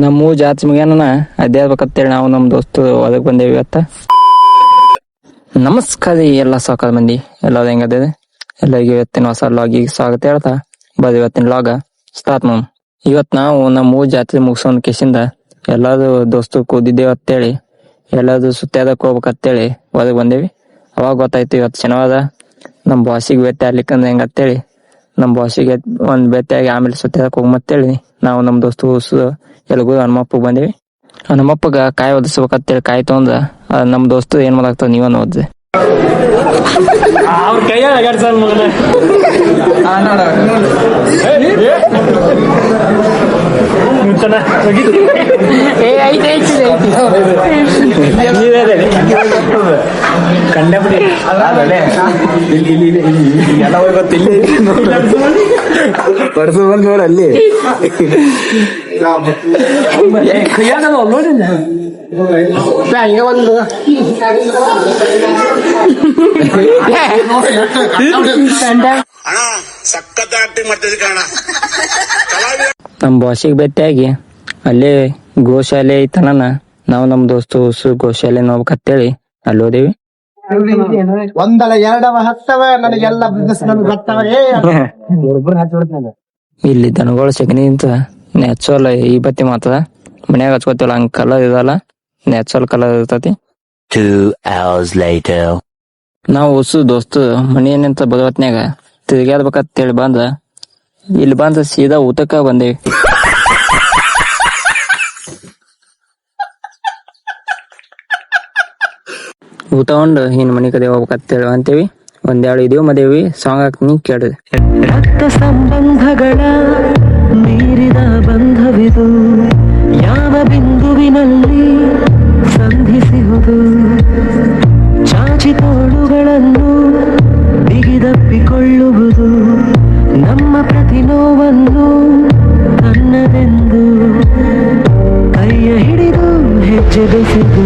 ನಮ್ಮ ಜಾತ್ರೆ ಮುಗಿಯನ ಅದೇ ಆಗ್ಬೇಕಂತೇಳಿ ನಾವು ನಮ್ಮ ದೋಸ್ತು ಅದಕ್ಕೆ ಬಂದೇವಿ ಇವತ್ತ. ನಮಸ್ಕಾರ ಎಲ್ಲ ಸಾಕಾದ ಮಂದಿ ಎಲ್ಲ ಹೆಂಗದ ಎಲ್ಲರಿಗೆ ಇವತ್ತಿನ ಹೊಸ ಲಾಗಿಗೆ ಸ್ವಾಗತ ಹೇಳ್ತಾ ಬದ ಇವತ್ತಿನ ಲಾಗ ಸ್ಟಾರ್ಟ್ ಮಾಮ್. ಇವತ್ ನಾವು ನಮ್ಮ ಜಾತ್ರೆ ಮುಗಿಸೋನ್ ಕೇಸಿಂದ ಎಲ್ಲಾರು ದೋಸ್ತು ಕೂದಿದ್ದೇವೆ ಅಂತೇಳಿ ಎಲ್ಲಾದ್ರು ಸುತ್ತಾದಕ್ ಹೋಗ್ಬೇಕಂತೇಳಿ ಒದಗ್ ಬಂದೇವಿ. ಅವಾಗ ಗೊತ್ತಾಯ್ತು ಇವತ್ತು ಶನಿವಾರ ನಮ್ ಬಾಸಿಗೆ ಭೇಟಿ ಆಗ್ಲಿಕ್ಕಂದ್ರೆ ಹೆಂಗಂತೇಳಿ ನಮ್ ಬಾಸಿಗೆ ಒಂದ್ ಭೇಟಿಯಾಗಿ ಆಮೇಲೆ ಸುತ್ತಾದಕ್ ಹೋಗ್ಮತ್ತೇಳಿ ನಾವು ನಮ್ ದೋಸ್ತು ಎಲ್ಗೂ ಹನುಮಪ್ಪ ಬಂದೇವಿ. ನಮ್ಮಪ್ಪಗ ಕಾಯಿ ಒದಿಸ್ಬೇಕಂತೇಳಿ ಕಾಯಿ ತಗೊಂಡ ನಮ್ ದೋಸ್ತು ಏನ್ ಮಾಡಾಕ್ತಾವ ನೀವನ್ನ ಓದ್ದೆ. ಅವ್ರ ಕೈಯಾಗ ಅಗಾಡ್ಸಲ್ ಮಗನ ಕಂಡಬಿಡಿ ಎಲ್ಲ ಹೋಗ್ಬತ್ತು ಇಲ್ಲಿ ಪರ್ಸು ಬಂದು ನೋಡ ಅಲ್ಲಿ ಕೈಯಾಗ ನೋಡಿ ಹಿಂಗ ಬಂದು ನಮ್ ಬಾಸಿಗೆ ಭೇಟಿಯಾಗಿ ಅಲ್ಲೇ ಗೋಶಾಲೆ ಐತನ ನಾವು ನಮ್ ದೋಸ್ತು ಗೋಶಾಲೆ ನೋಡ್ಬೇಕಂತೇಳಿ ಅಲ್ಲಿ ಹೋದೇವಿ. ಒಂದಲ್ಲ ಎರಡವ ಹತ್ತವ ನನಗೆಲ್ಲ ಬಿಸ್ನೆಸ್ ಗೊತ್ತವ. ಇಲ್ಲಿ ದನಗಳು ಸೆಗಣಿ ಅಂತ ನ್ಯಾಚುರಲ್ ಈ ಬತ್ತಿ ಮಾತದ ಮನ್ಯಾಗ ಹಚ್ಕೋತಿವಲ್ಲ ಹಂಗ ಕಲರ್ ಇದಲ್ಲ, ನ್ಯಾಚುರಲ್ ಕಲರ್ ಇರ್ತತಿ. 2 hours later. ನಾವು ದೋಸ್ತು ಮನಿ ಏನಂತ ಬದವತ್ನ್ಯಾಗ ತಿರ್ಗಾಡ್ಬೇಕಂತೇಳಿ ಇಲ್ಲಿ ಬಂದ ಸೀದಾ ಊಟಕ್ಕ ಬಂದೇವಿ. ಊಟ ಉಂಡು ಇನ್ ಮನಿ ಕಡೆ ಹೋಗ್ಬೇಕಂತೇಳಿ ಅಂತೇವಿ. ಒಂದೆರಡು ಇದೀವಿ ಮದೇವಿ ಸಾಂಗ್ ಹಾಕ್ತೀನಿ ಕೇಳಿದೆ. ರಕ್ತ ಸಂಬಂಧಗಳ ಮೀರಿದ ಬಂಧವಿದು ಯಾವ ಬಿಂದುವಿನಲ್ಲಿ ಸಂಧಿಸುವುದು, ಚಾಚಿ ತೋಳುಗಳನ್ನು ಬಿಗಿದಪ್ಪಿಕೊಳ್ಳುವುದು, ನಮ್ಮ ಪ್ರತಿ ನೋವನ್ನು ತನ್ನದೆಂದು ಕೈಯ ಹಿಡಿದು ಹೆಜ್ಜೆ ಬೆಸೆದು